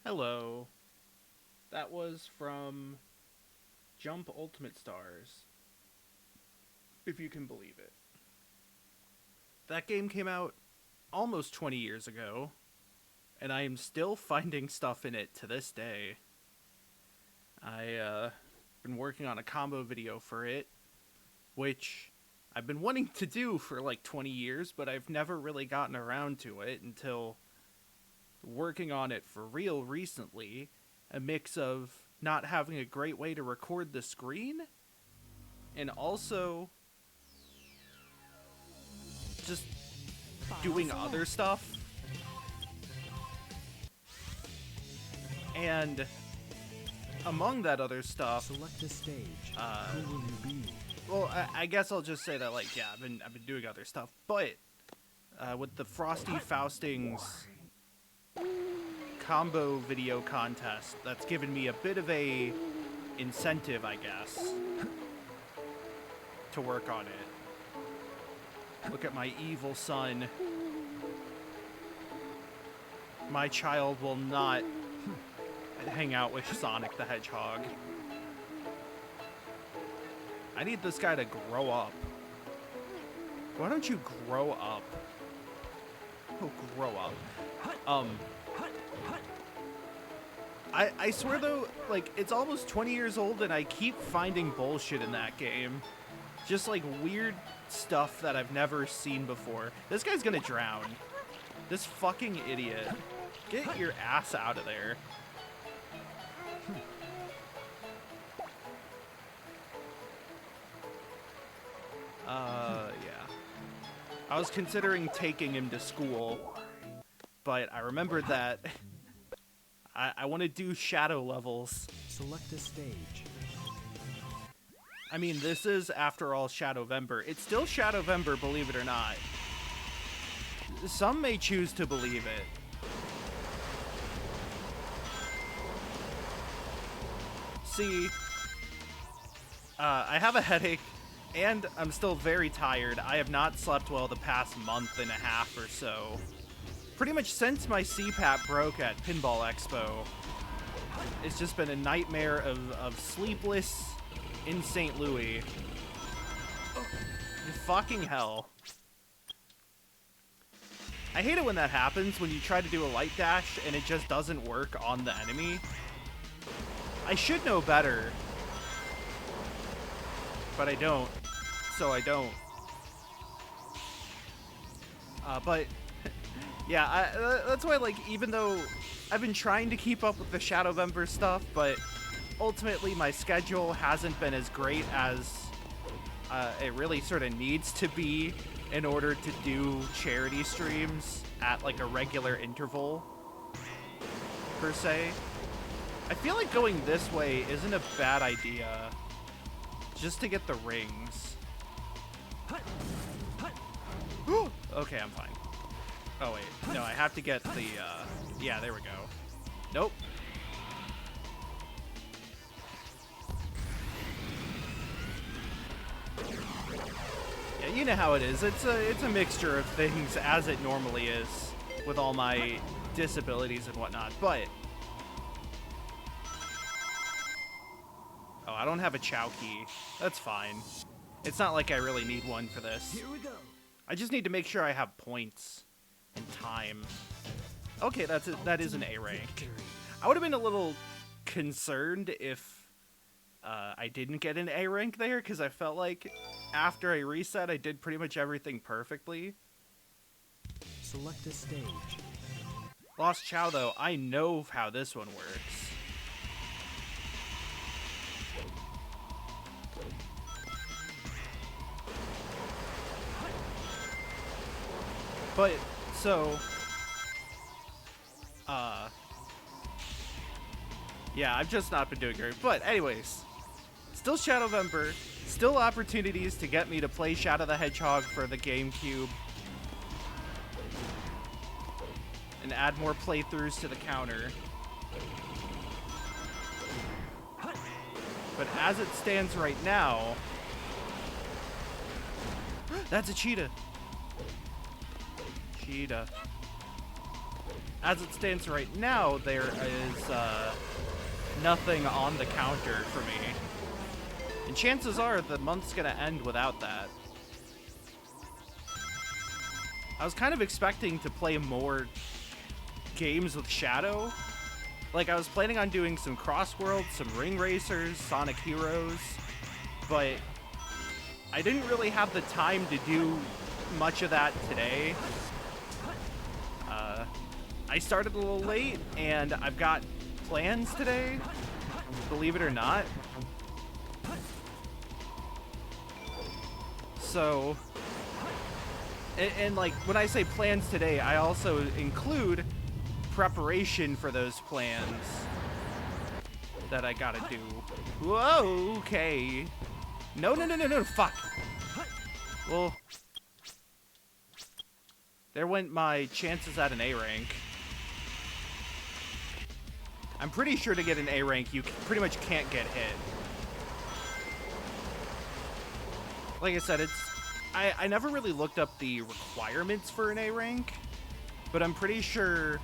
Hello. That was from Jump Ultimate Stars, if you can believe it. That game came out almost 20 years ago, and I am still finding stuff in it to this day. I been working on a combo video for it, which I've been wanting to do for like 20 years, but I've never really gotten around to it until working on it for real recently. A mix of not having a great way to record the screen, and also just doing other stuff. And among that other stuff, select a stage. Who will you be? Well, I guess I'll just say that, like, yeah, I've been doing other stuff, but with the Frosty Faustings combo video contest, that's given me a bit of a incentive, I guess, to work on it. Look at my evil son. My child will not hang out with Sonic the Hedgehog. I need this guy to grow up. Why don't you grow up? Oh, grow up. I swear though, like, it's almost 20 years old and I keep finding bullshit in that game. Just like weird stuff that I've never seen before. This guy's gonna drown. This fucking idiot. Get your ass out of there. Yeah. I was considering taking him to school, but I remembered that I want to do shadow levels. Select a stage. I mean, this is, after all, Shadowvember. It's still Shadowvember, believe it or not. Some may choose to believe it. See, I have a headache, and I'm still very tired. I have not slept well the past month and a half or so. Pretty much since my CPAP broke at Pinball Expo. It's just been a nightmare of sleepless in St. Louis. Fucking hell. I hate it when that happens, when you try to do a light dash and it just doesn't work on the enemy. I should know better, but I don't, so I don't. But yeah, that's why, like, even though I've been trying to keep up with the Shadowvember stuff, but ultimately my schedule hasn't been as great as it really sort of needs to be in order to do charity streams at like a regular interval, per se. I feel like going this way isn't a bad idea, just to get the rings. Okay, I'm fine. Oh wait, no, I have to get the, yeah, there we go. Nope. Yeah, you know how it is. It's a mixture of things, as it normally is, with all my disabilities and whatnot, but... Oh, I don't have a Chow key. That's fine. It's not like I really need one for this. Here we go. I just need to make sure I have points and time. Okay, that is an A rank. I would have been a little concerned if I didn't get an A rank there, because I felt like after I reset, I did pretty much everything perfectly. Select a stage. Lost Chow, though, I know how this one works. But, so, yeah, I've just not been doing great. But anyways, still Shadowvember, still opportunities to get me to play Shadow the Hedgehog for the GameCube. And add more playthroughs to the counter. But as it stands right now, that's a cheetah. Cheetah. as it stands right now, there is nothing on the counter for me. And chances are the month's gonna end without that. I was kind of expecting to play more games with Shadow. Like, I was planning on doing some Crossworlds, some Ring Racers, Sonic Heroes, but I didn't really have the time to do much of that today. I started a little late, and I've got plans today, believe it or not. So, and like, when I say plans today, I also include preparation for those plans that I gotta do. Whoa, okay. No, fuck. Well, there went my chances at an A rank. I'm pretty sure to get an A rank, you pretty much can't get hit. Like I said, I never really looked up the requirements for an A rank, but I'm pretty sure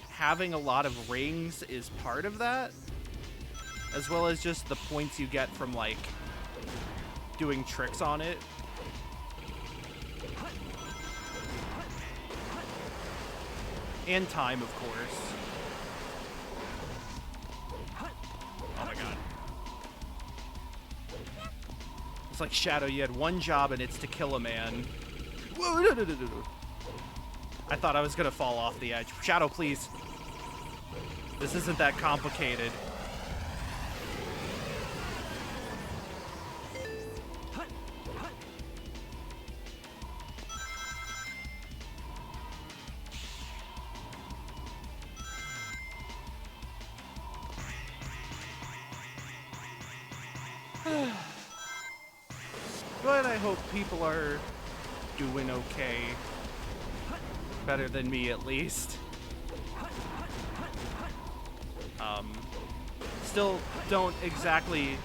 having a lot of rings is part of that, as well as just the points you get from, like, doing tricks on it. And time, of course. Oh my god. It's like, Shadow, you had one job and it's to kill a man. Whoa, no. I thought I was gonna fall off the edge. Shadow, please. This isn't that complicated. But I hope people are doing okay. Better than me, at least. Still don't exactly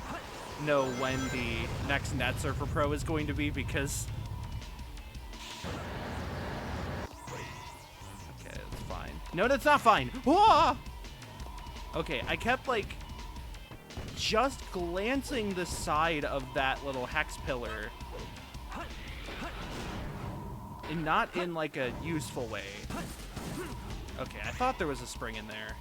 know when the next Net Surfer Pro is going to be, because... Okay, that's fine. No, that's not fine! Whoa! Okay, I kept, like, just glancing the side of that little hex pillar. And not in, like, a useful way. Okay, I thought there was a spring in there.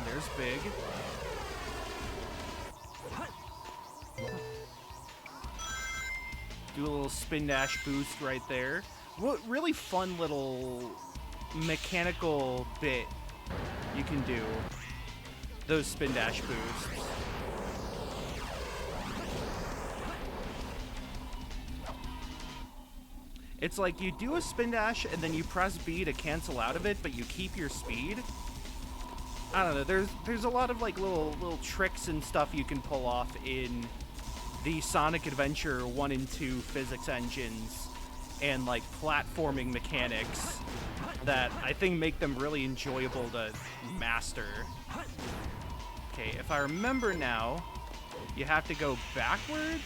There's big. Do a little spin dash boost right there. What really fun little mechanical bit you can do. Those spin dash boosts. It's like you do a spin dash and then you press B to cancel out of it, but you keep your speed. I don't know, there's a lot of like little tricks and stuff you can pull off in the Sonic Adventure 1 and 2 physics engines and like platforming mechanics that I think make them really enjoyable to master. Okay, if I remember now, you have to go backwards.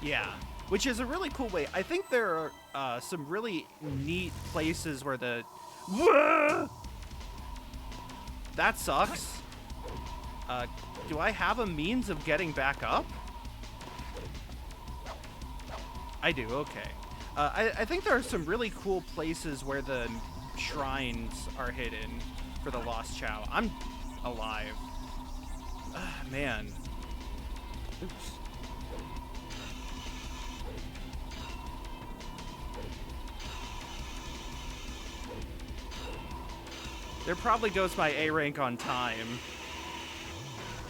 Yeah, which is a really cool way. I think there are some really neat places where the... Whoa! That sucks. Do I have a means of getting back up? I do, okay. I think there are some really cool places where the shrines are hidden for the Lost Chow. I'm alive. Man. Oops. There probably goes my A rank on time,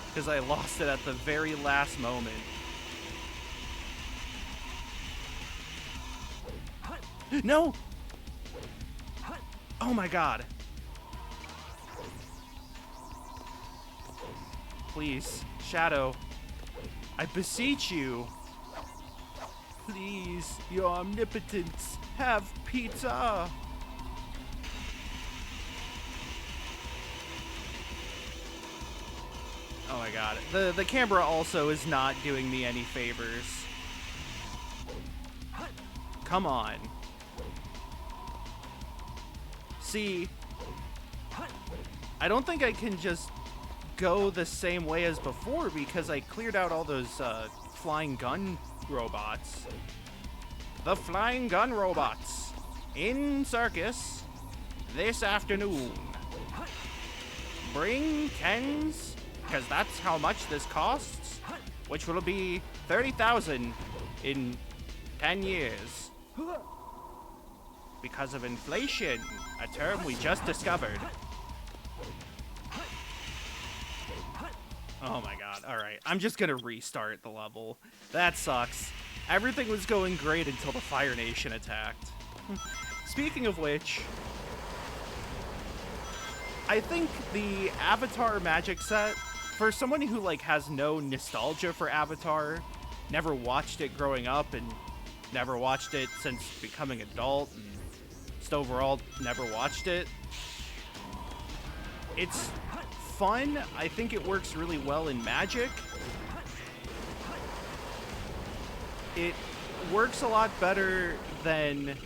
because I lost it at the very last moment. No! Oh my god. Please, Shadow, I beseech you. Please, your omnipotence, have pizza. Oh my god. The camera also is not doing me any favors. Come on. See, I don't think I can just go the same way as before because I cleared out all those flying gun robots. The flying gun robots in circus this afternoon. Bring tens, because that's how much this costs, which will be 30,000 in 10 years. Because of inflation, a term we just discovered. Oh my god, alright. I'm just gonna restart the level. That sucks. Everything was going great until the Fire Nation attacked. Speaking of which, I think the Avatar magic set, for someone who like has no nostalgia for Avatar, never watched it growing up and never watched it since becoming adult, and just overall never watched it, it's fun. I think it works really well in Magic. It works a lot better than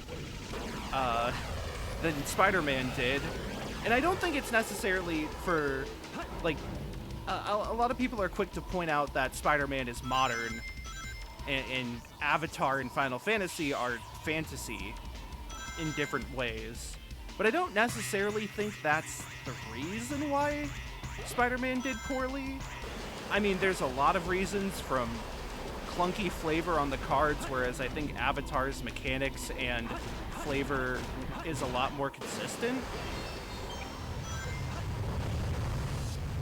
Spider-Man did. And I don't think it's necessarily for, like, a lot of people are quick to point out that Spider-Man is modern, and Avatar and Final Fantasy are fantasy in different ways. But I don't necessarily think that's the reason why Spider-Man did poorly. I mean, there's a lot of reasons, from clunky flavor on the cards, whereas I think Avatar's mechanics and flavor is a lot more consistent.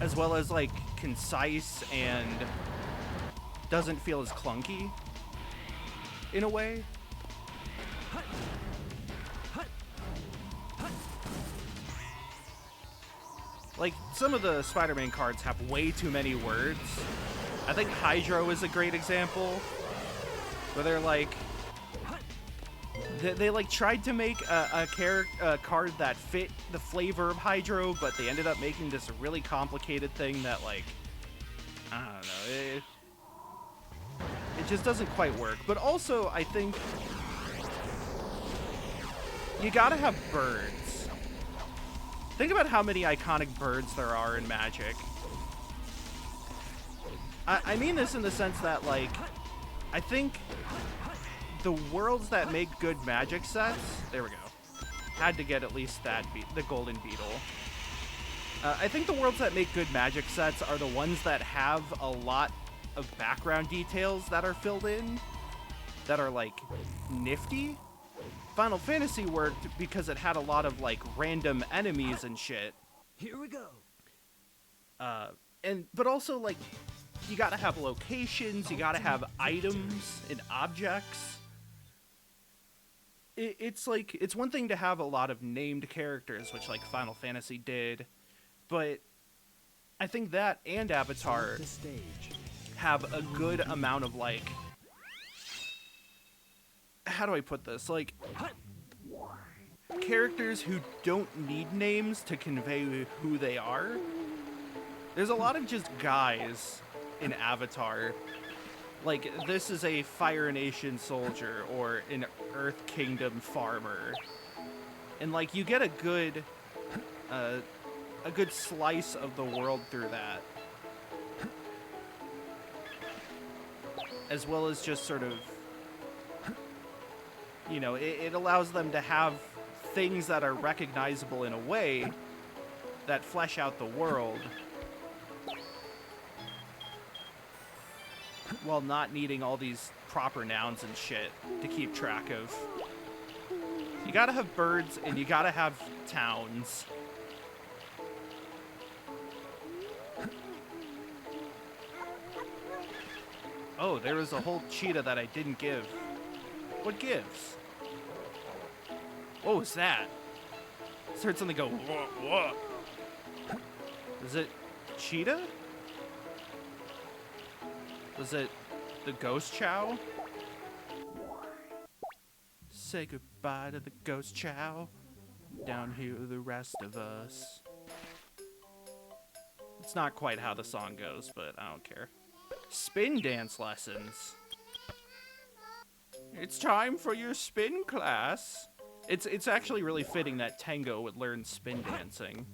As well as, like, concise and doesn't feel as clunky in a way. Like, some of the Spider-Man cards have way too many words. I think Hydro is a great example, where they're like, they like tried to make a card that fit the flavor of Hydro, but they ended up making this really complicated thing that, like, I don't know, it just doesn't quite work. But also, I think you gotta have birds. Think about how many iconic birds there are in Magic. I mean this in the sense that, like, I think the worlds that make good Magic sets, there we go, had to get at least that, the Golden Beetle. I think the worlds that make good Magic sets are the ones that have a lot of background details that are filled in, that are, like, nifty. Final Fantasy worked because it had a lot of, like, random enemies and shit. Here we go. But also, like, you gotta have locations, you gotta have items and objects. It's like, it's one thing to have a lot of named characters, which, like, Final Fantasy did, but I think that and Avatar have a good amount of, like, how do I put this? Like, characters who don't need names to convey who they are. There's a lot of just guys in Avatar. Like, this is a Fire Nation soldier or an Earth Kingdom farmer. And, like, you get a good slice of the world through that. As well as just sort of, you know, it allows them to have things that are recognizable in a way that flesh out the world, while not needing all these proper nouns and shit to keep track of. You gotta have birds, and you gotta have towns. Oh, there was a whole cheetah that I didn't give. What gives? What was that? I just heard something go, whoa, whoa. Is it cheetah? Was it the ghost chow? Say goodbye to the ghost chow. Down here with the rest of us. It's not quite how the song goes, but I don't care. Spin dance lessons. It's time for your spin class. It's actually really fitting that Tango would learn spin dancing.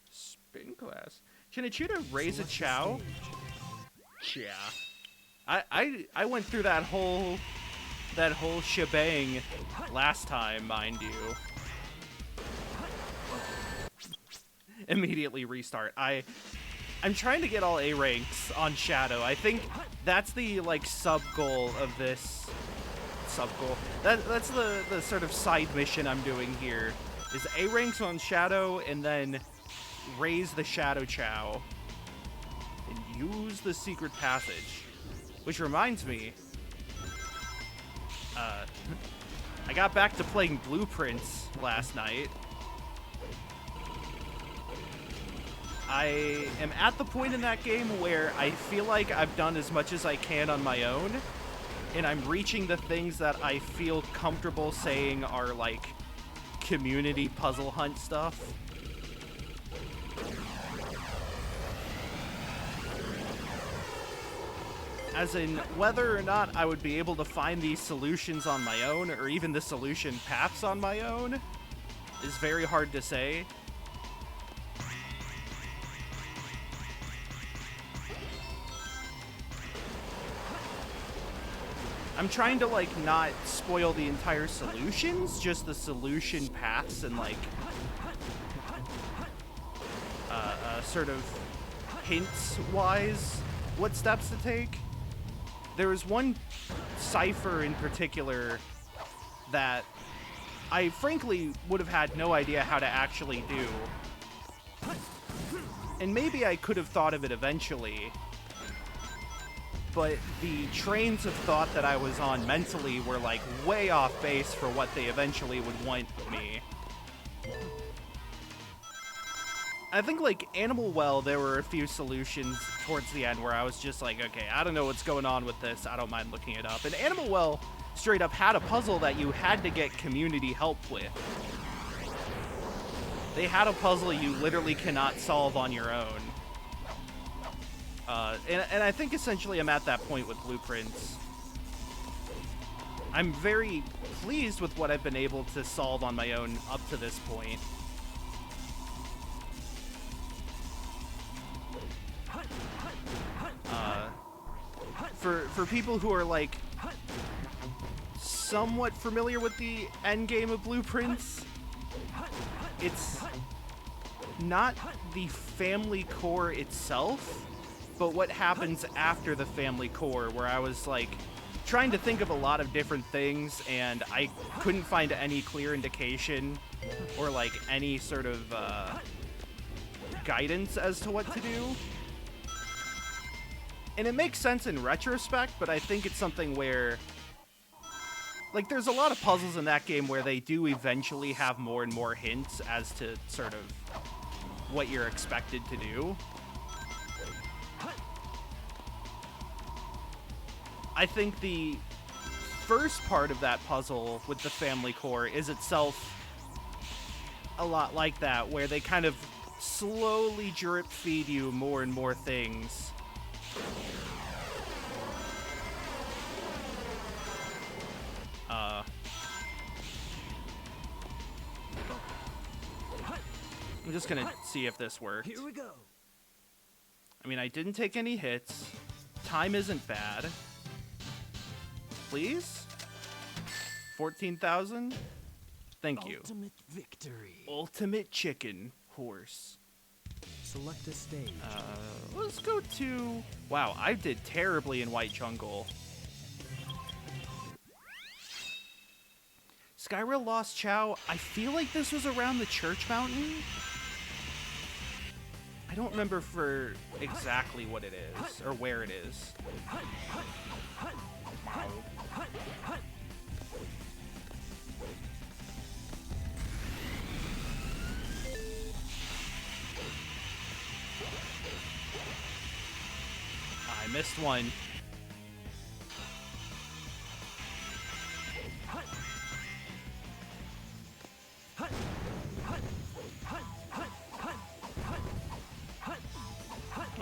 Spin class. Can Ichida raise a Chow? Yeah. I went through that whole shebang last time, mind you. Immediately restart. I'm trying to get all A ranks on Shadow. I think that's the like sub goal of this goal. That's the sort of side mission I'm doing here. Is A ranks on Shadow and then raise the Shadow Chow and use the secret passage. Which reminds me, I got back to playing Blueprints last night. I am at the point in that game where I feel like I've done as much as I can on my own, and I'm reaching the things that I feel comfortable saying are like community puzzle hunt stuff. As in, whether or not I would be able to find these solutions on my own, or even the solution paths on my own, is very hard to say. I'm trying to, like, not spoil the entire solutions, just the solution paths and, like, sort of hints-wise what steps to take. There was one cipher in particular that I frankly would have had no idea how to actually do. And maybe I could have thought of it eventually, but the trains of thought that I was on mentally were like way off base for what they eventually would want me. I think like Animal Well, there were a few solutions towards the end where I was just like, okay, I don't know what's going on with this. I don't mind looking it up. And Animal Well straight up had a puzzle that you had to get community help with. They had a puzzle you literally cannot solve on your own. And I think essentially I'm at that point with Blueprints. I'm very pleased with what I've been able to solve on my own up to this point. For people who are like somewhat familiar with the end game of Blueprints, it's not the family core itself, but what happens after the family core, where I was like trying to think of a lot of different things and I couldn't find any clear indication or like any sort of guidance as to what to do. And it makes sense in retrospect, but I think it's something where, like, there's a lot of puzzles in that game where they do eventually have more and more hints as to sort of what you're expected to do. I think the first part of that puzzle with the family core is itself a lot like that, where they kind of slowly drip feed you more and more things. I'm just gonna see if this worked. Here we go. I mean, I didn't take any hits. Time isn't bad. Please? 14,000? Thank you. Ultimate victory. Ultimate chicken horse. Select a stage. Let's go to... Wow, I did terribly in White Jungle. Skyrail Lost Chow. I feel like this was around the Church Mountain. I don't remember for exactly what it is, or where it is. I missed one.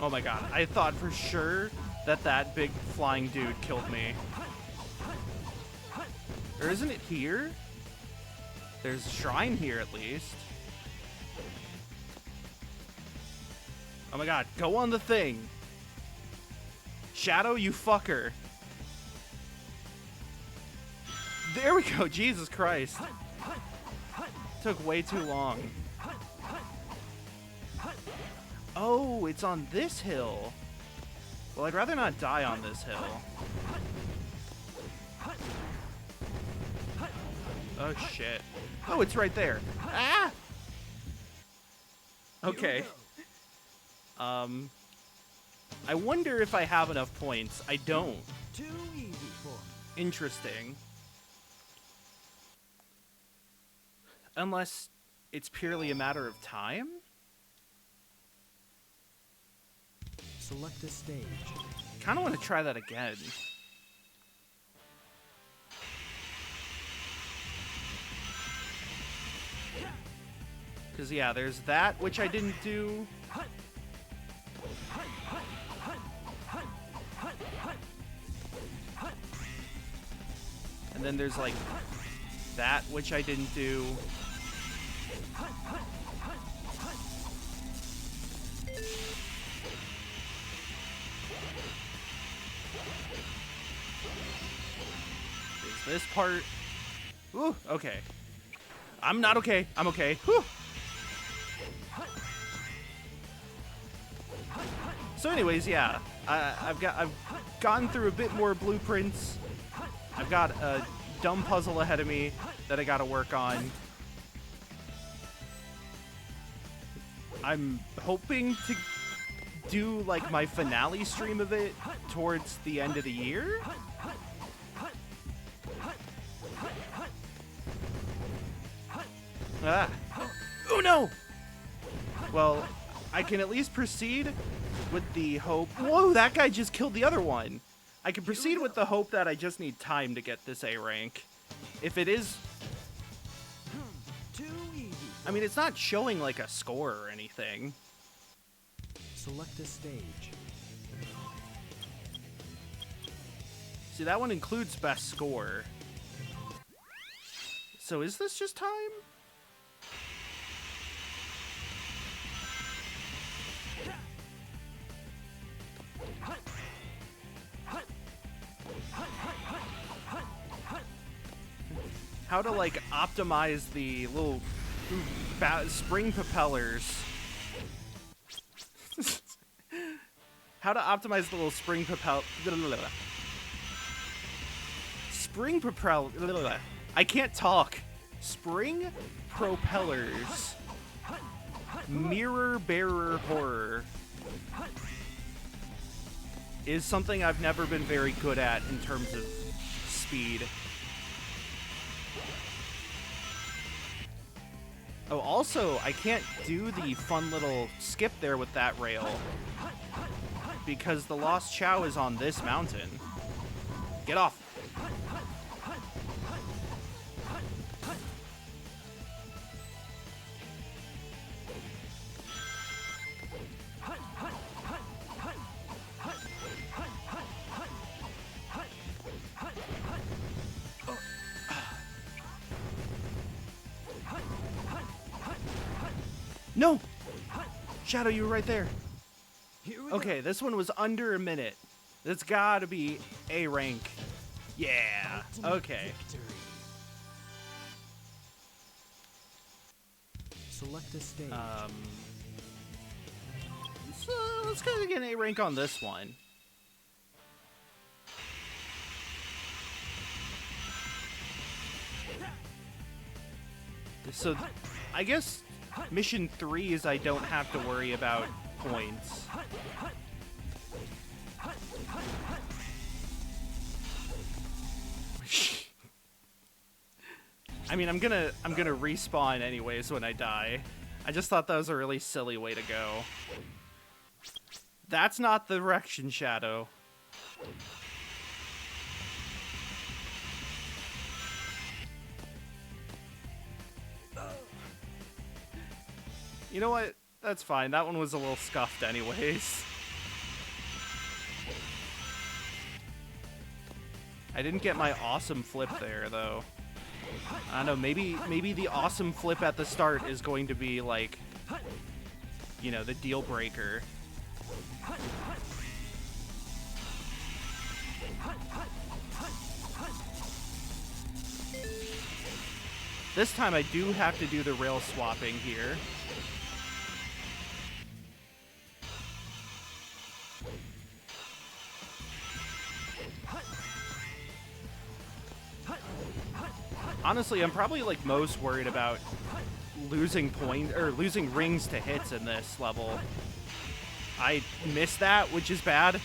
Oh my god, I thought for sure that that big flying dude killed me. Or isn't it here? There's a shrine here at least. Oh my god, go on the thing. Shadow, you fucker. There we go, Jesus Christ. Took way too long. Oh, it's on this hill. Well, I'd rather not die on this hill. Oh, shit. Oh, it's right there. Ah! Okay. I wonder if I have enough points. I don't. Too easy for me. Interesting. Unless it's purely a matter of time? Select a stage. Kind of want to try that again. Because, yeah, there's that, which I didn't do. And then there's, like, that, which I didn't do. There's this part. Ooh, okay. I'm not okay. I'm okay. Whew. So anyways, yeah. I've gotten through a bit more blueprints. I've got a dumb puzzle ahead of me that I gotta work on. I'm hoping to do like my finale stream of it towards the end of the year. Ah. Oh no! Well, I can at least proceed with the hope. Whoa, that guy just killed the other one. I can proceed with the hope that I just need time to get this A rank. If it is... Too easy. I mean, it's not showing like a score or anything. Select a stage. See, that one includes best score. So is this just time? How to like optimize the little spring propellers. How to optimize the little spring propeller. I can't talk. Spring propellers. Mirror bearer horror is something I've never been very good at in terms of speed. Oh, also, I can't do the fun little skip there with that rail because the Lost Chow is on this mountain. Get off. No! Shadow, you were right there. Okay, this one was under a minute. That's gotta be A rank. Yeah. Okay. Victory. Select a stage. So let's kind of get an A rank on this one. So, I guess mission 3 is I don't have to worry about points. I mean, I'm gonna respawn anyways when I die. I just thought that was a really silly way to go. That's not the direction, Shadow. You know what? That's fine. That one was a little scuffed anyways. I didn't get my awesome flip there, though. I don't know, maybe the awesome flip at the start is going to be, like, you know, the deal breaker. This time I do have to do the rail swapping here. Honestly, I'm probably like most worried about losing losing rings to hits in this level. I missed that, which is bad.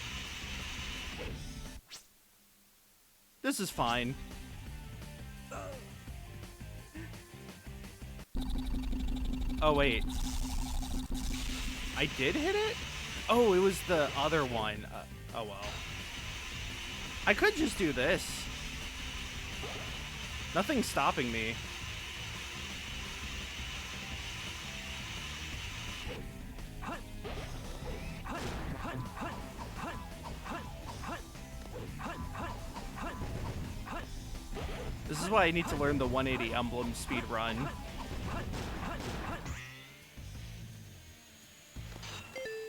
This is fine. Oh, wait. I did hit it? Oh, it was the other one. Oh, well. I could just do this. Nothing's stopping me. This is why I need to learn the 180 emblem speed run.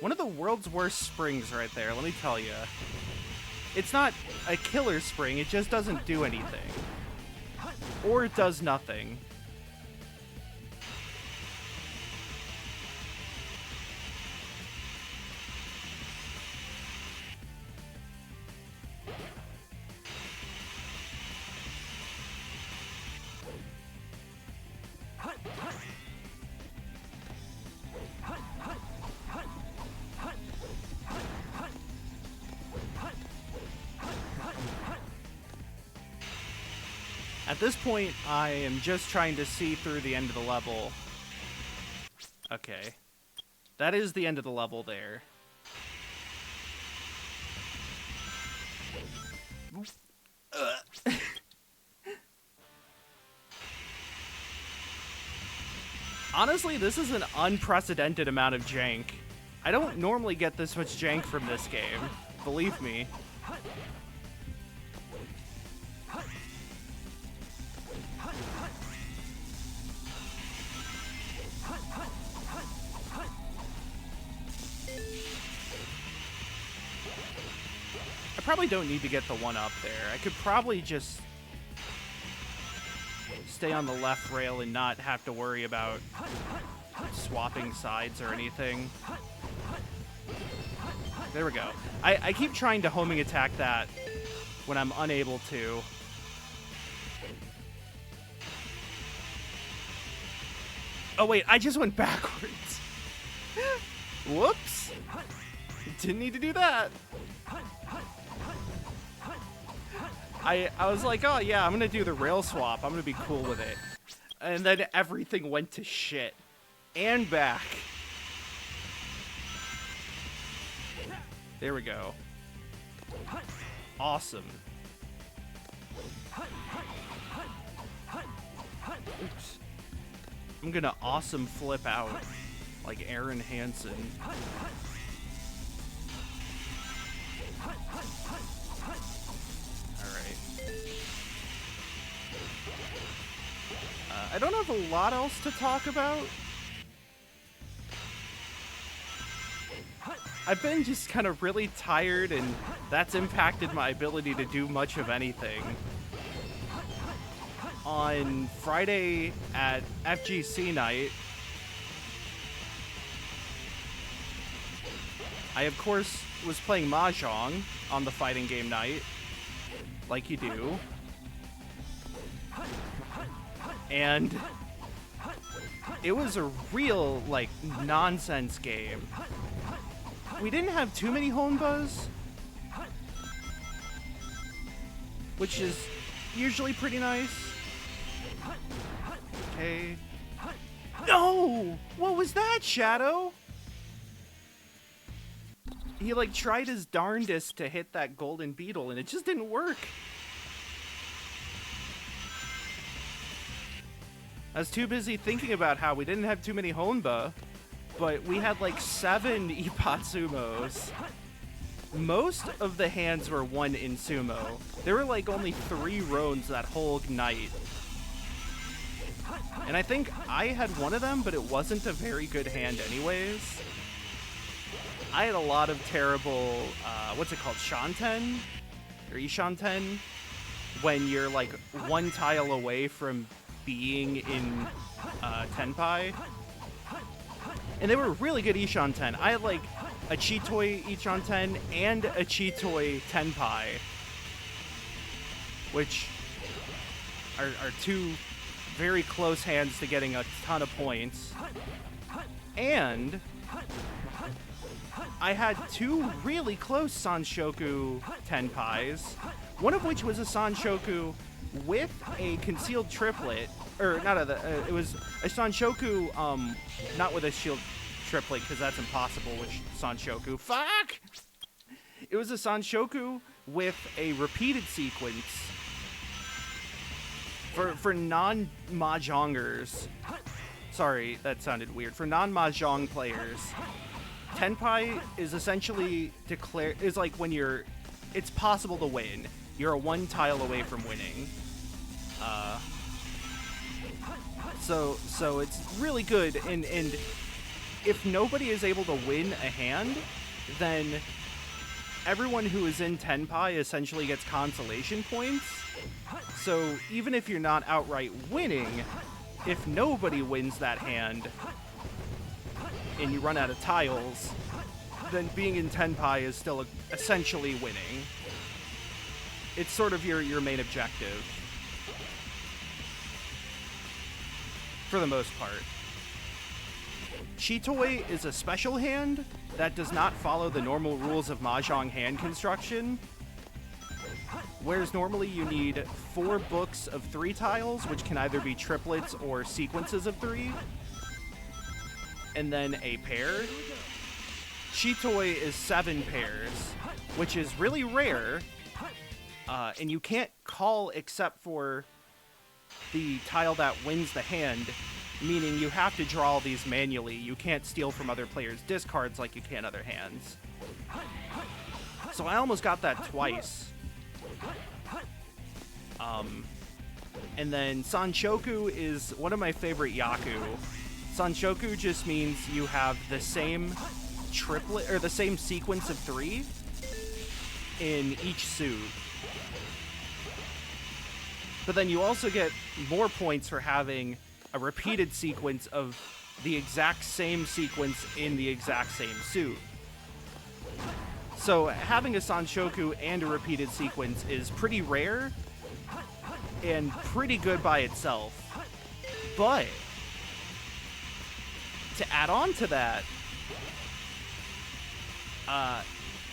One of the world's worst springs right there, let me tell you. It's not a killer spring, it just doesn't do anything. Or it does nothing. At this point, I am just trying to see through the end of the level. Okay. That is the end of the level there. Honestly, this is an unprecedented amount of jank. I don't normally get this much jank from this game. Believe me. I probably don't need to get the one up there. I could probably just stay on the left rail and not have to worry about swapping sides or anything. There we go. I keep trying to homing attack that when I'm unable to. Oh wait, I just went backwards. Whoops. Didn't need to do that. I was like, oh yeah, I'm gonna do the rail swap. I'm gonna be cool with it. And then everything went to shit. And back. There we go. Awesome. Oops. I'm gonna awesome flip out like Aaron Hansen. I don't have a lot else to talk about. I've been just kind of really tired, and that's impacted my ability to do much of anything. On Friday at FGC night, I of course was playing Mahjong on the fighting game night, like you do. And it was a real, like, nonsense game. We didn't have too many Honbas, which is usually pretty nice. Okay. No! What was that, Shadow? He, like, tried his darndest to hit that golden beetle, and it just didn't work. I was too busy thinking about how we didn't have too many Honba, but we had like 7 Ipatsumos. most of the hands were won in sumo. There were like only 3 rones that whole night. And I think I had one of them, but it wasn't a very good hand anyways. I had a lot of terrible, what's it called, Shanten? Or Ishanten? When you're like 1 tile away from being in Tenpai. And they were really good Ishanten. I had like a Chitoi Ishanten and a Chitoi Tenpai. Which are 2 very close hands to getting a ton of points. And I had 2 really close Sanshoku Tenpais, one of which was a Sanshoku with a concealed triplet, or not it was a Sanshoku, not with a shield triplet, because that's impossible with Sanshoku. Fuck! It was a Sanshoku with a repeated sequence. For non-mahjongers, sorry, that sounded weird. For non-mahjong players, Tenpai is essentially is like when it's possible to win. You're a 1 tile away from winning. So it's really good, and if nobody is able to win a hand, then everyone who is in Tenpai essentially gets consolation points. So even if you're not outright winning, if nobody wins that hand and you run out of tiles, then being in Tenpai is still essentially winning. It's sort of your main objective. For the most part. Chitoi is a special hand that does not follow the normal rules of Mahjong hand construction. Whereas normally you need 4 books of 3 tiles, which can either be triplets or sequences of 3, and then a pair. Chitoi is 7 pairs, which is really rare, and you can't call except for the tile that wins the hand, meaning you have to draw these manually. You can't steal from other players' discards like you can other hands. So I almost got that twice. And then Sanshoku is one of my favorite Yaku. Sanshoku just means you have the same triplet, or the same sequence of 3 in each suit. But then you also get more points for having a repeated sequence of the exact same sequence in the exact same suit. So having a Sanshoku and a repeated sequence is pretty rare and pretty good by itself. But to add on to that,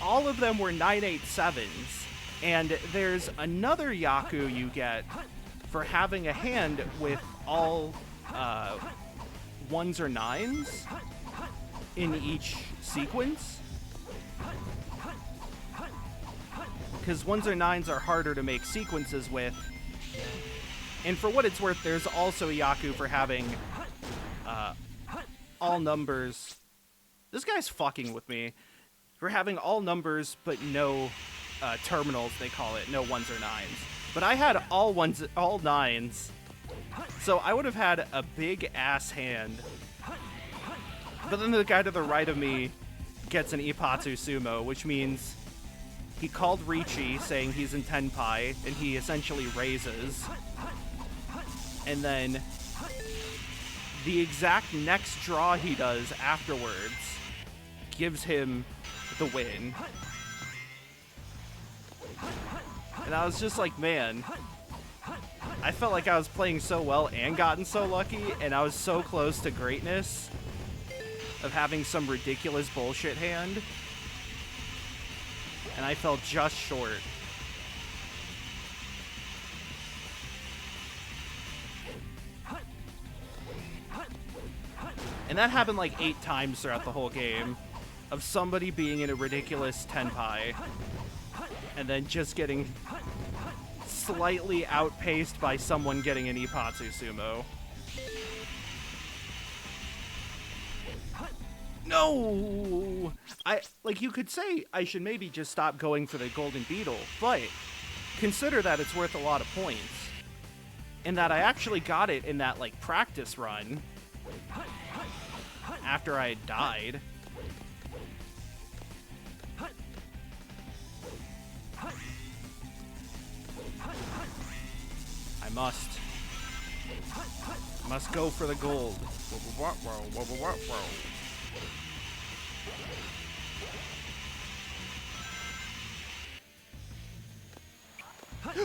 all of them were 987s, and there's another Yaku you get for having a hand with all 1s or 9s in each sequence. Because 1s or 9s are harder to make sequences with. And for what it's worth, there's also a Yaku for having all numbers. This guy's fucking with me. For having all numbers, but no terminals, they call it. No 1s or 9s. But I had all 1s, all 9s. So I would have had a big ass hand. But then the guy to the right of me gets an Ipatsu Sumo, which means he called Richi, saying he's in Tenpai, and he essentially raises. And then the exact next draw he does afterwards gives him the win. And I was just like, man, I felt like I was playing so well and gotten so lucky, and I was so close to greatness of having some ridiculous bullshit hand. And I fell just short. And that happened like 8 times throughout the whole game, of somebody being in a ridiculous Tenpai, and then just getting slightly outpaced by someone getting an Ipatsu Sumo. No! Like, you could say I should maybe just stop going for the golden beetle, but consider that it's worth a lot of points. And that I actually got it in that, like, practice run after I had died. I must go for the gold.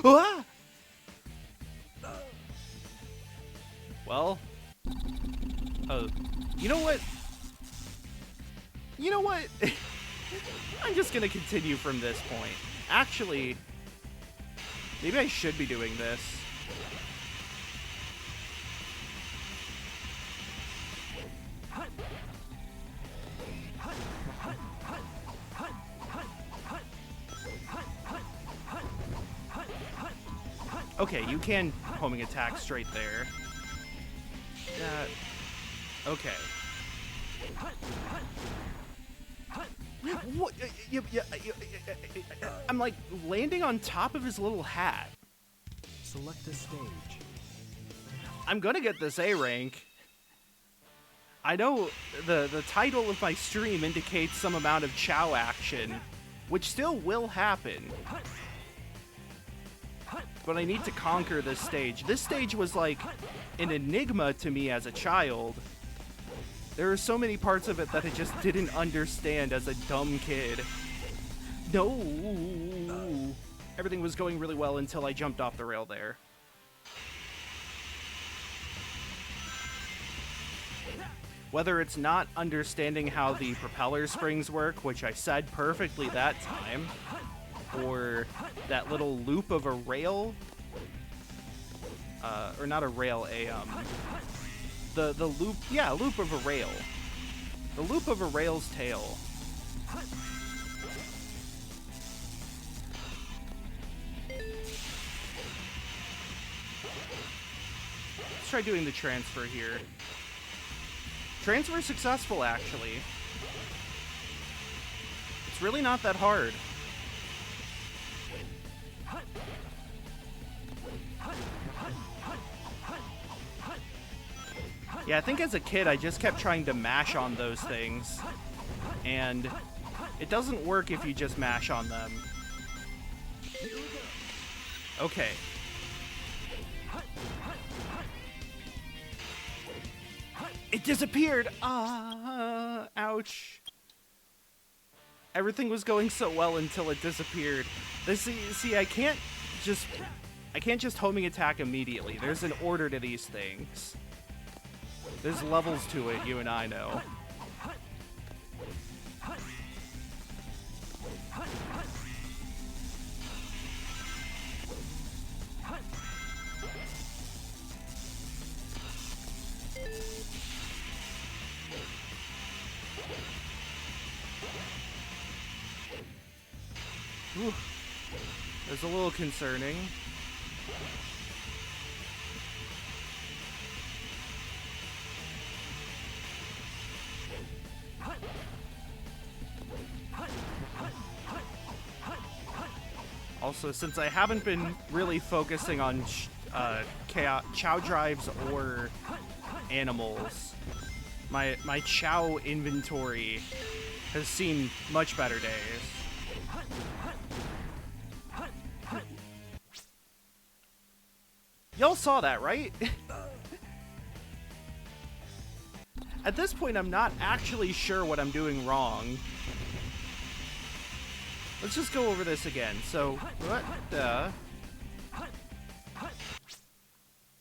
Ah! Well, you know what? You know what? I'm just gonna continue from this point. Actually, maybe I should be doing this. Okay, you can homing attack straight there. Okay. What? I'm like landing on top of his little hat. Select a stage. I'm gonna get this A rank. I know the title of my stream indicates some amount of Chow action, which still will happen. But I need to conquer this stage. This stage was like an enigma to me as a child. There are so many parts of it that I just didn't understand as a dumb kid. No! Everything was going really well until I jumped off the rail there. Whether it's not understanding how the propeller springs work, which I said perfectly that time, or that little loop of a rail, or not a rail, the loop, yeah, loop of a rail. The loop of a rail's tail. Let's try doing the transfer here. Transfer successful, actually. It's really not that hard. Yeah, I think as a kid, I just kept trying to mash on those things. And it doesn't work if you just mash on them. Okay. It disappeared! Ah, ouch. Everything was going so well until it disappeared. See, I can't just homing attack immediately. There's an order to these things. There's levels to it, you and I know. Whew. That's a little concerning. Also, since I haven't been really focusing on Chow drives or animals, my Chow inventory has seen much better days. Y'all saw that, right? At this point, I'm not actually sure what I'm doing wrong. Let's just go over this again. So, what the...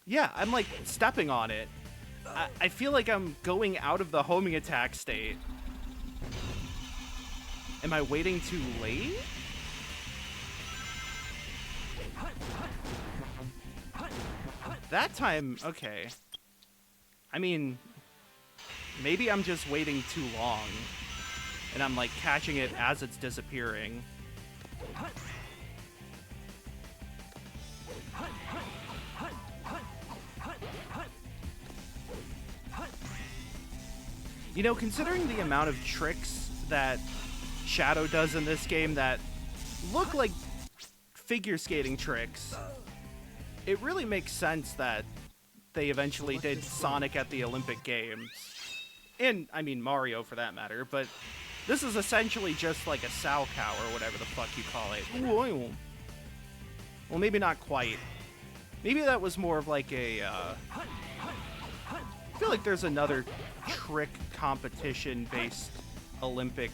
Yeah, I'm like stepping on it. I feel like I'm going out of the homing attack state. Am I waiting too late? That time, okay. I mean, maybe I'm just waiting too long. And I'm like catching it as it's disappearing. You know, considering the amount of tricks that Shadow does in this game that look like figure skating tricks, it really makes sense that they eventually did Sonic at the Olympic Games. And, I mean, Mario for that matter, but this is essentially just like a Sao Cow or whatever the fuck you call it. Well, maybe not quite. Maybe that was more of like a, I feel like there's another trick competition-based Olympic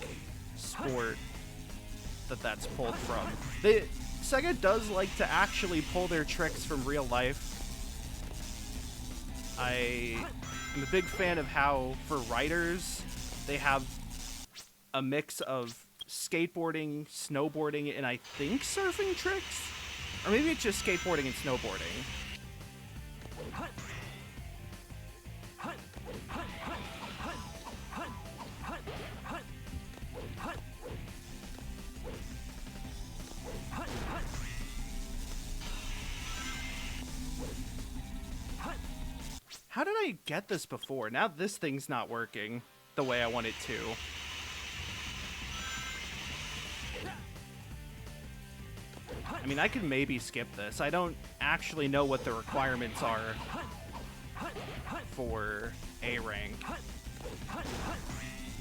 sport that's pulled from. Sega does like to actually pull their tricks from real life. I am a big fan of how, for riders, they have a mix of skateboarding, snowboarding, and I think surfing tricks? Or maybe it's just skateboarding and snowboarding. How did I get this before? Now this thing's not working the way I want it to. I mean, I could maybe skip this. I don't actually know what the requirements are for A rank.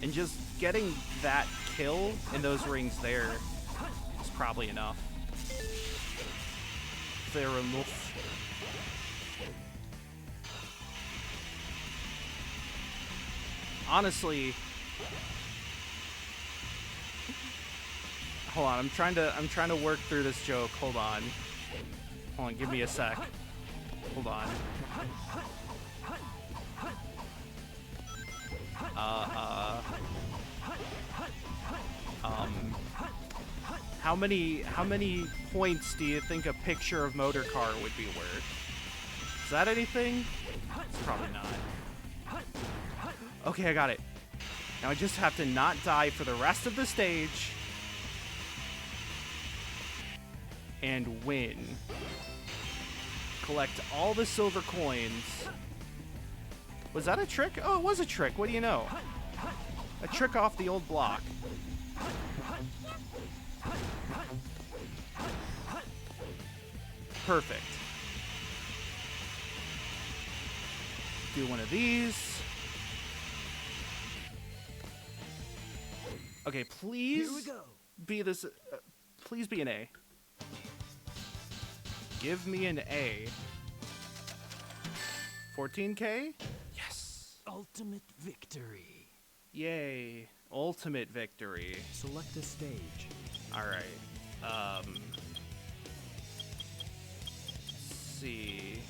And just getting that kill in those rings there is probably enough. Fair enough. Honestly, hold on. I'm trying to work through this joke. Hold on, give me a sec. Hold on. How many points do you think a picture of Motor Car would be worth? Is that anything? It's probably not. Okay, I got it. Now I just have to not die for the rest of the stage. And win. Collect all the silver coins. Was that a trick? Oh, it was a trick. What do you know? A trick off the old block. Perfect. Do one of these. Okay, please be this. Please be an A. Give me an A. 14K? Yes. Ultimate victory. Yay. Ultimate victory. Select a stage. Alright. Let's see.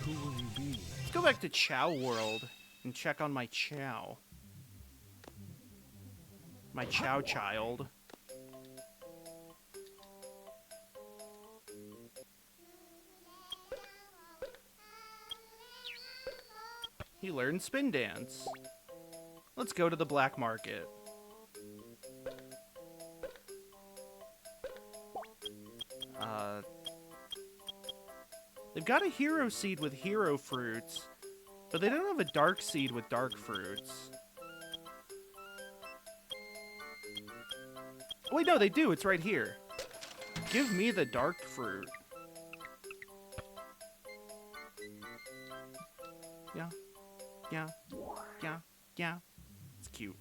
Who will you be? Let's go back to Chow World and check on my Chow. My Chow child. He learned spin dance. Let's go to the black market. They've got a hero seed with hero fruits, but they don't have a dark seed with dark fruits. Oh, wait, no, they do. It's right here. Give me the dark fruit. Yeah. Yeah. Yeah. Yeah. It's cute.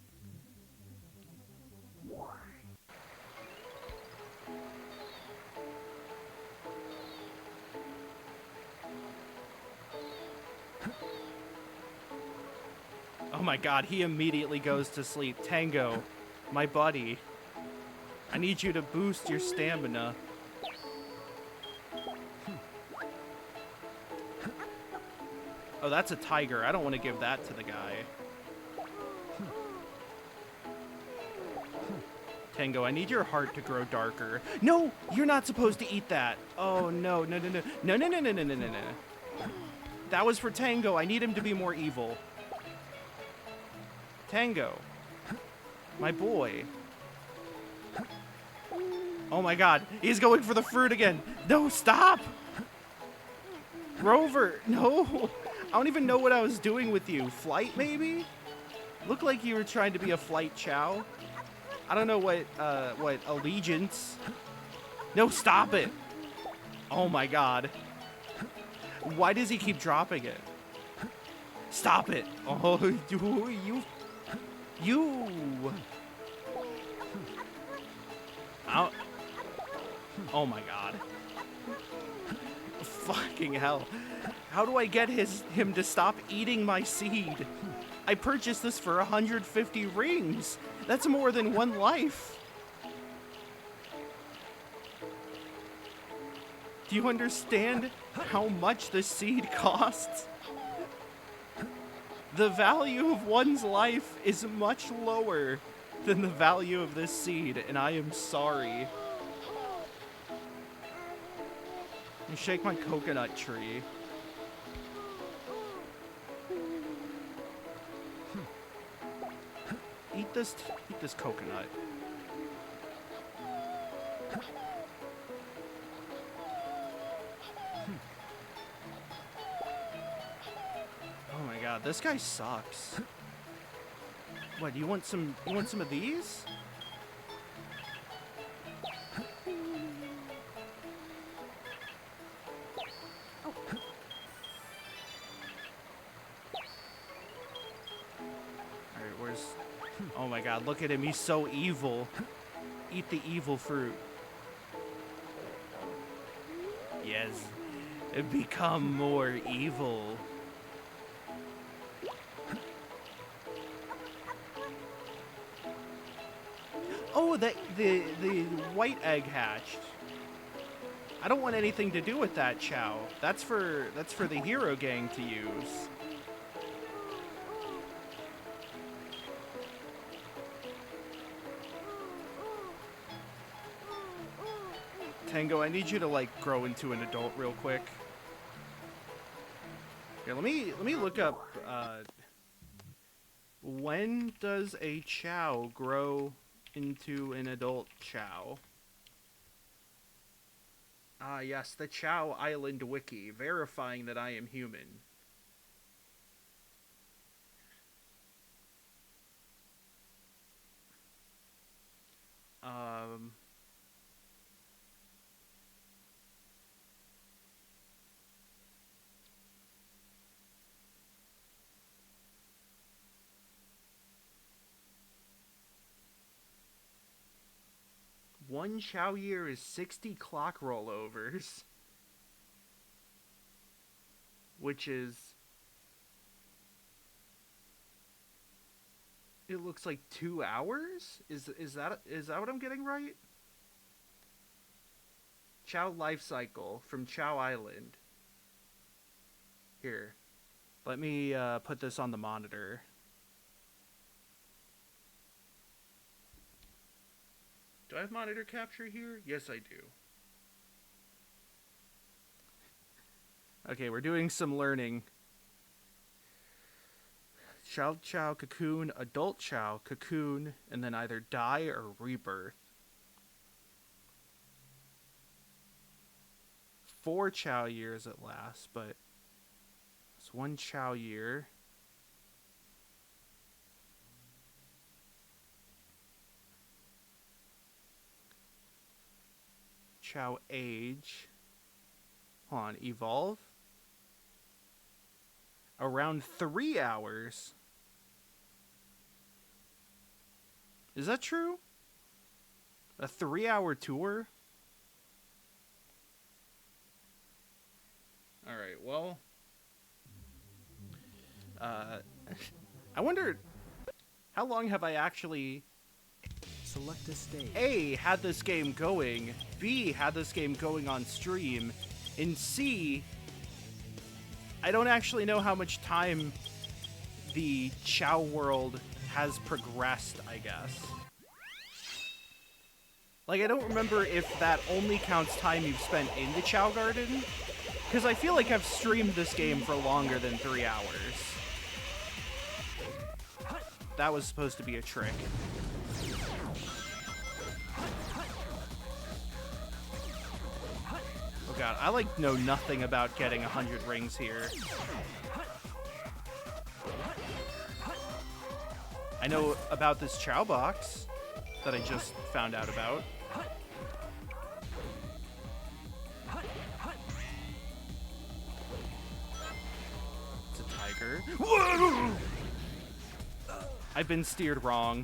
Oh my god, he immediately goes to sleep. Tango, my buddy. I need you to boost your stamina. Oh, that's a tiger. I don't want to give that to the guy. Tango, I need your heart to grow darker. No, you're not supposed to eat that. Oh, no, no, no, no. No, no, no, no, no, no, no, no. That was for Tango. I need him to be more evil. Tango. My boy. Oh my god, he's going for the fruit again. No, stop! Rover, no! I don't even know what I was doing with you. Flight, maybe? Looked like you were trying to be a flight chow. I don't know what allegiance. No, stop it. Oh my god. Why does he keep dropping it? Stop it. Oh, you. Out. Oh my god. Fucking hell. How do I get him to stop eating my seed? I purchased this for 150 rings. That's more than one life. Do you understand how much the seed costs? The value of one's life is much lower than the value of this seed, and I am sorry. You shake my coconut tree. Eat this coconut. Oh my god, this guy sucks. What, you want some of these? Alright, where's... Oh my god, look at him, he's so evil. Eat the evil fruit. Yes. Become more evil. Oh, the white egg hatched. I don't want anything to do with that, Chow. That's for the hero gang to use. Tango, I need you to like grow into an adult real quick. Here, let me look up when does a Chow grow into an adult Chow? Ah, yes, the Chow Island Wiki, verifying that I am human. One Chow year is 60 clock rollovers. Which is... It looks like 2 hours? Is that what I'm getting right? Chow life cycle from Chow Island. Here. Let me put this on the monitor. Do I have monitor capture here? Yes, I do. Okay, we're doing some learning. Child Chow, cocoon, adult Chow, cocoon, and then either die or rebirth. 4 Chow years at last, but it's 1 Chow year. Chow age. Hold on, evolve. Around 3 hours. Is that true? A 3-hour tour? Alright, well... I wonder... How long have I actually... Select a stage. A, had this game going, B, had this game going on stream, and C, I don't actually know how much time the Chow world has progressed, I guess. Like, I don't remember if that only counts time you've spent in the Chow Garden, because I feel like I've streamed this game for longer than 3 hours. That was supposed to be a trick. Oh god, I like know nothing about getting 100 rings here. I know about this Chow box that I just found out about. It's a tiger. Whoa! I've been steered wrong.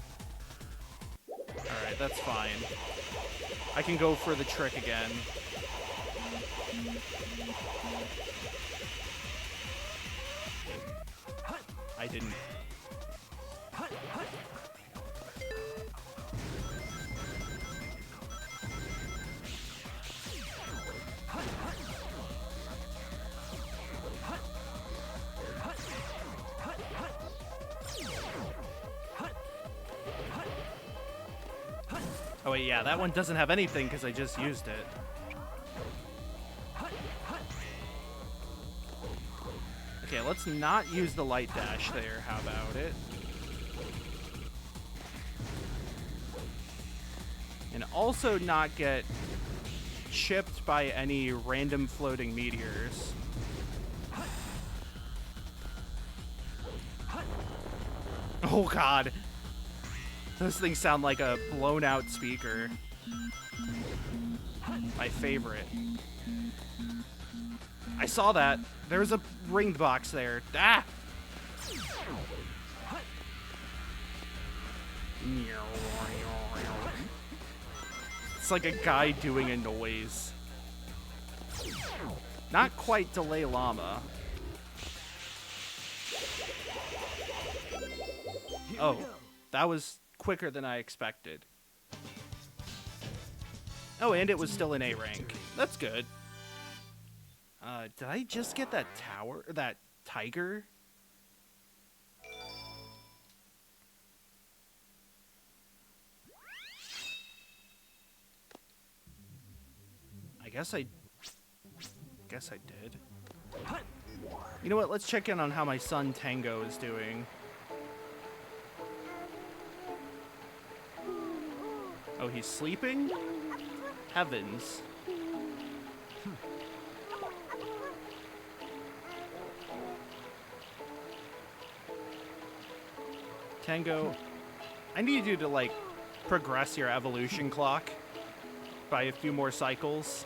Alright, that's fine. I can go for the trick again. I didn't. Oh wait, yeah, that one doesn't have anything because I just used it. Okay, let's not use the light dash there. How about it? And also not get chipped by any random floating meteors. Oh god. Those things sound like a blown out speaker. My favorite. I saw that. There's a ringed box there. Ah! It's like a guy doing a noise. Not quite Delay Llama. Oh, that was quicker than I expected. Oh, and it was still an A rank. That's good. Did I just get that tower, that tiger? I guess I did. You know what? Let's check in on how my son Tango is doing. Oh, he's sleeping? Heavens. Tango, I need you to, like, progress your evolution clock by a few more cycles.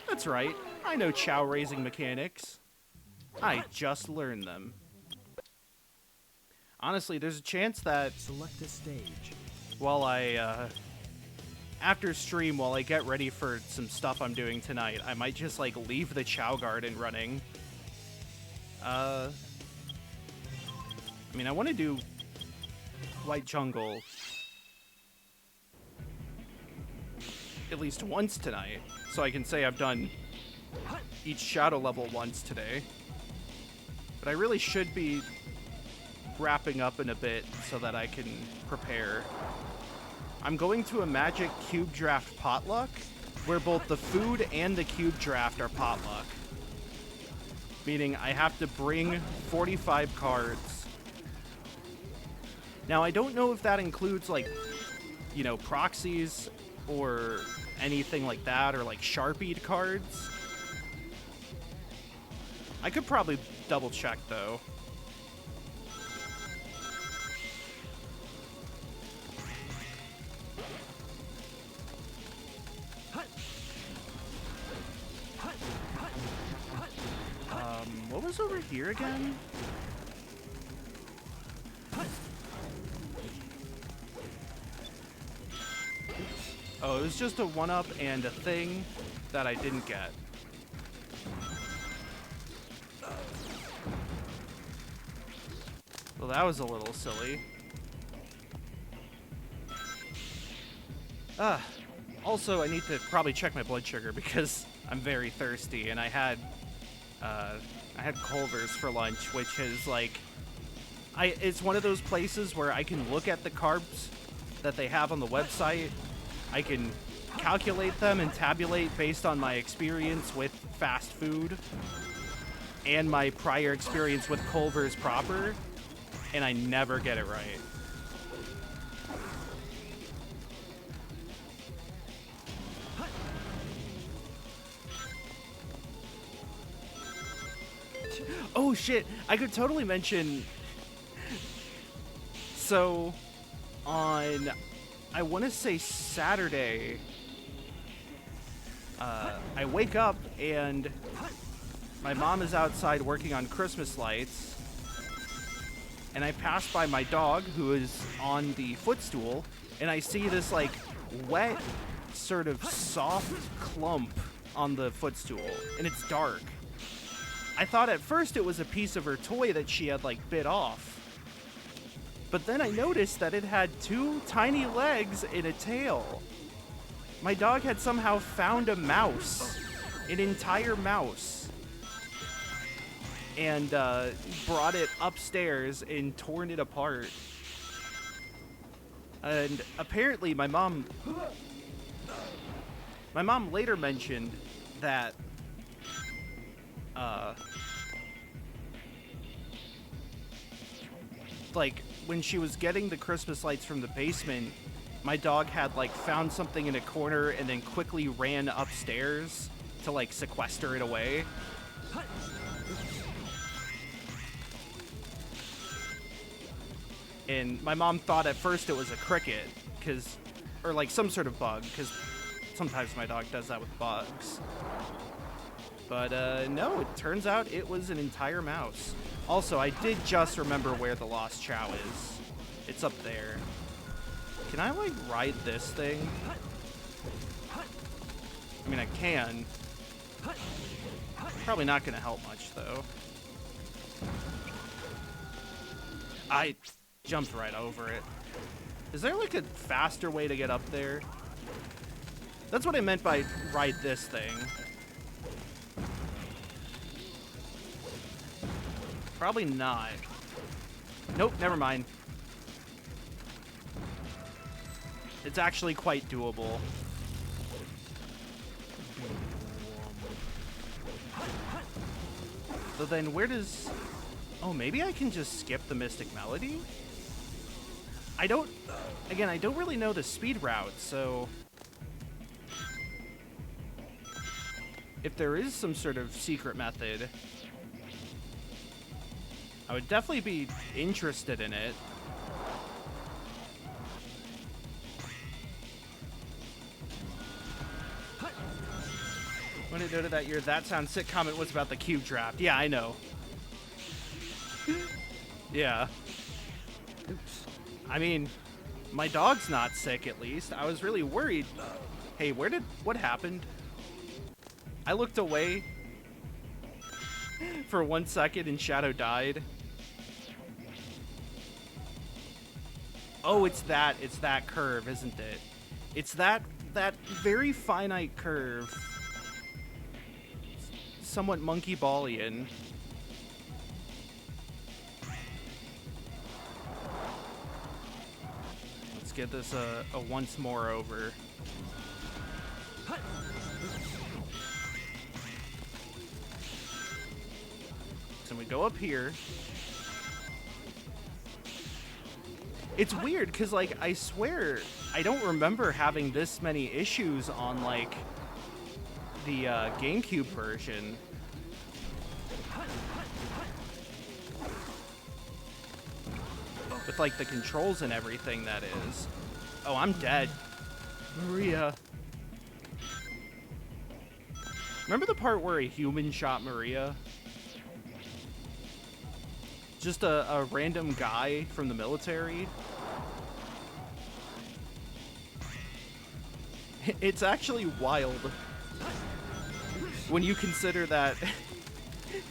That's right. I know Chow raising mechanics. I just learned them. Honestly, there's a chance that Select a stage. while I, after stream, while I get ready for some stuff I'm doing tonight, I might just, like, leave the Chow Garden running. I mean, I want to do White Jungle at least once tonight, so I can say I've done each shadow level once today. But I really should be wrapping up in a bit so that I can prepare. I'm going to a Magic Cube Draft potluck, where both the food and the cube draft are potluck. Meaning I have to bring 45 cards. Now, I don't know if that includes, like, you know, proxies or anything like that, or, like, Sharpied cards. I could probably double check, though. What was over here again? Oh, it was just a 1-up and a thing that I didn't get. Well, that was a little silly. Also, I need to probably check my blood sugar because I'm very thirsty, and I had Culver's for lunch, which is like, it's one of those places where I can look at the carbs that they have on the website. I can calculate them and tabulate based on my experience with fast food and my prior experience with Culver's proper, and I never get it right. Oh shit, I could totally mention So, on, I want to say Saturday, I wake up and my mom is outside working on Christmas lights, and I pass by my dog who is on the footstool, and I see this like wet, sort of soft clump on the footstool, and it's dark. I thought at first it was a piece of her toy that she had like bit off. But then I noticed that it had 2 tiny legs and a tail. My dog had somehow found a mouse, an entire mouse, and brought it upstairs and torn it apart. And apparently my mom later mentioned that like when she was getting the Christmas lights from the basement, my dog had like found something in a corner and then quickly ran upstairs to like sequester it away. And my mom thought at first it was a cricket, or like some sort of bug, because sometimes my dog does that with bugs. But no, it turns out it was an entire mouse. Also, I did just remember where the lost chow is. It's up there. Can I like ride this thing? I mean, I can. Probably not gonna help much though. I jumped right over it. Is there like a faster way to get up there? That's what I meant by ride this thing. Probably not. Nope, never mind. It's actually quite doable. So then where does... Oh, maybe I can just skip the Mystic Melody? I don't really know the speed route, so... If there is some sort of secret method, I would definitely be interested in it. When it noted that your That Sounds Sick comment was about the cube draft. Yeah, I know. Yeah. Oops. I mean, my dog's not sick at least. I was really worried. Hey, what happened? I looked away for 1 second and Shadow died. Oh, it's that curve, isn't it? It's that very finite curve. Somewhat monkey ballian. Let's get this a once more over. So we go up here. It's weird because, like, I swear I don't remember having this many issues on, like, the GameCube version. With, like, the controls and everything, that is. Oh, I'm dead. Maria. Remember the part where a human shot Maria? Just a random guy from the military. It's actually wild when you consider that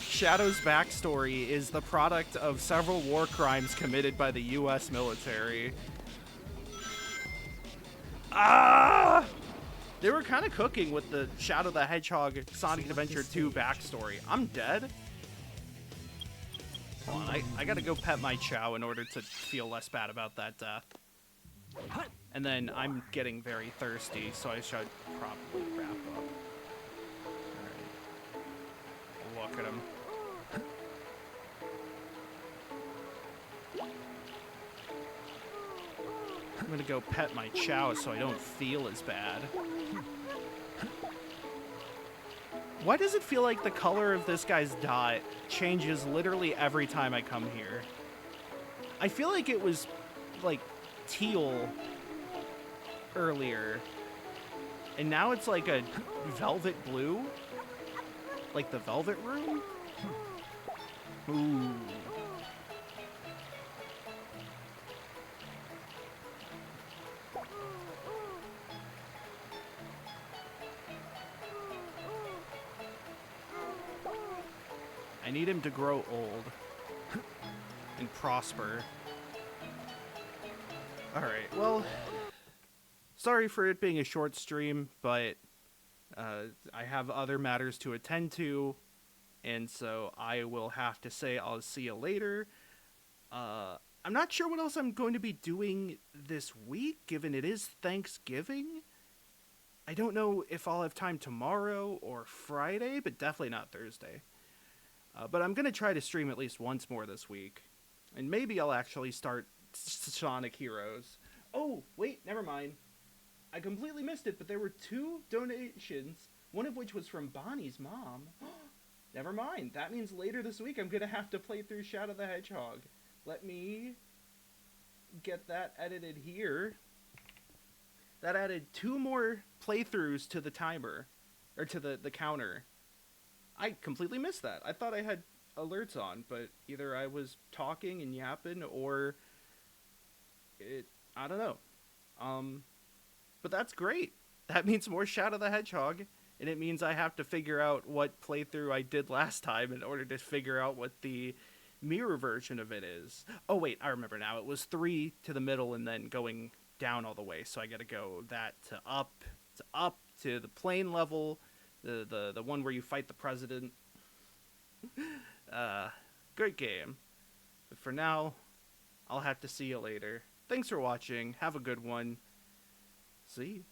Shadow's backstory is the product of several war crimes committed by the US military. Ah! They were kind of cooking with the Shadow the Hedgehog Sonic Adventure 2 backstory. I'm dead. Hold on, I gotta go pet my chow in order to feel less bad about that death. And then I'm getting very thirsty, so I should probably wrap up. Alright. Look at him. I'm gonna go pet my chow so I don't feel as bad. Why does it feel like the color of this guy's dot changes literally every time I come here? I feel like it was like teal earlier, and now it's like a velvet blue, like the velvet room. Ooh. I need him to grow old and prosper. Alright, well, sorry for it being a short stream, but I have other matters to attend to, and so I will have to say I'll see you later. I'm not sure what else I'm going to be doing this week, given it is Thanksgiving. I don't know if I'll have time tomorrow or Friday, but definitely not Thursday. But I'm going to try to stream at least once more this week. And maybe I'll actually start Sonic Heroes. Oh, wait, never mind. I completely missed it, but there were 2 donations, one of which was from Bonnie's mom. Never mind. That means later this week I'm going to have to play through Shadow the Hedgehog. Let me get that edited here. That added 2 more playthroughs to the timer, or to the counter. I completely missed that. I thought I had alerts on, but either I was talking and yapping, or I don't know. But that's great. That means more Shadow the Hedgehog, and it means I have to figure out what playthrough I did last time in order to figure out what the mirror version of it is. Oh wait, I remember now. It was 3 to the middle and then going down all the way. So I got to go that to up to the plane level, the one where you fight the president. Great game. But for now, I'll have to see you later. Thanks for watching. Have a good one. See you.